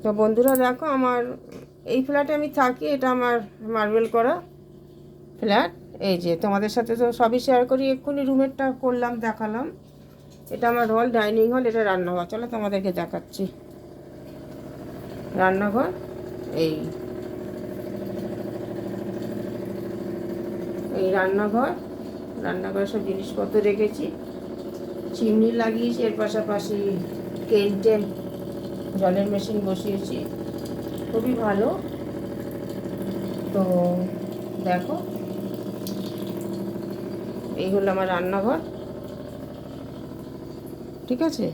তো বন্ধুরা দেখো, আমার এই ফ্ল্যাটে আমি থাকি, এটা আমার মার্বেল করা ফ্ল্যাট। এই যে তোমাদের সাথে তো সবই শেয়ার করি, এক্ষুনি রুমেরটা করলাম, দেখালাম। এটা আমার হল, ডাইনিং হল, এটা রান্নাঘর। চলো তোমাদেরকে দেখাচ্ছি রান্নাঘর। এই এই রান্নাঘর, রান্নাঘরে সব জিনিসপত্র রেখেছি, চিমনি লাগিয়েছি, এর পাশাপাশি কেন্টে জলের মেশিন বসিয়েছি, খুবই ভালো। তো দেখো, এই হলো আমার রান্নাঘর, ঠিক আছে?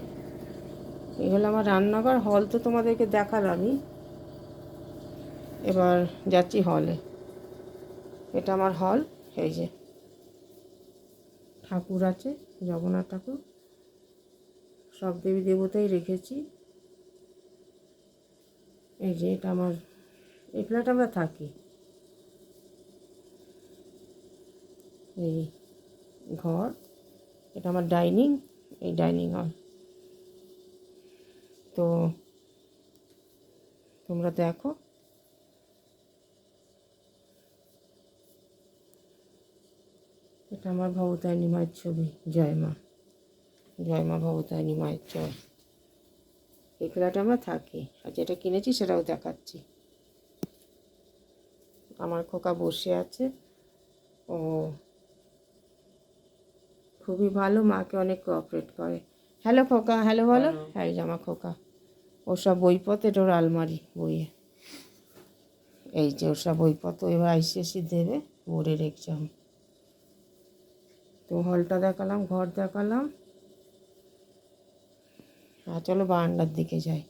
এই হলো আমার রান্নাঘর। হল তো তোমাদেরকে দেখালামই, এবার যাচ্ছি হলে। এটা আমার হল। এই যে ঠাকুর আছে, জগন্নাথ ঠাকুর, সব দেবী দেবতাই রেখেছি। এই যে এটা আমার, এই ফ্ল্যাটে আমরা থাকি। এই ঘর, এটা আমার ডাইনিং, এই ডাইনিং হল। তো তোমরা দেখো, এটা আমার ভবতারিণী মায়ের ছবি। জয় মা, জয় মা ভবতারিণী মায়ের জয়। এই ফ্ল্যাটে আমরা থাকি, আর যেটা কিনেছি সেটাও দেখাচ্ছি। আমার খোকা বসে আছে, ও খুবই ভালো, মাকে অনেক কোঅপারেট করে। হ্যালো খোকা, হ্যালো বলো। হ্যাঁ, এই যে আমার খোকা, ওর সব বইপত্র, এটা ওর আলমারি বইয়ে। এই যে ওর সব বইপত্র, এবার আইসিএসসি দেবে, বোর্ডের এক্সাম। তো হলটা দেখালাম, ঘর দেখালাম, আর চলো বারান্দার দিকে যাই।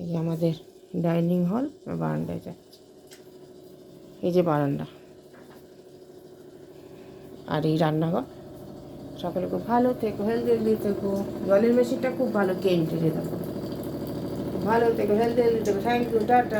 এই যে আমাদের ডাইনিং হল, বারান্দায় যাচ্ছি। এই যে বারান্দা, আর এই রান্নাঘর। সকলে খুব ভালো থেকো, হেলদি থেকো। জলের মেশিনটা খুব ভালো, কেন্টের, দেখো, ভালো থেকো, হেলদি থেকো। Thank you, tata.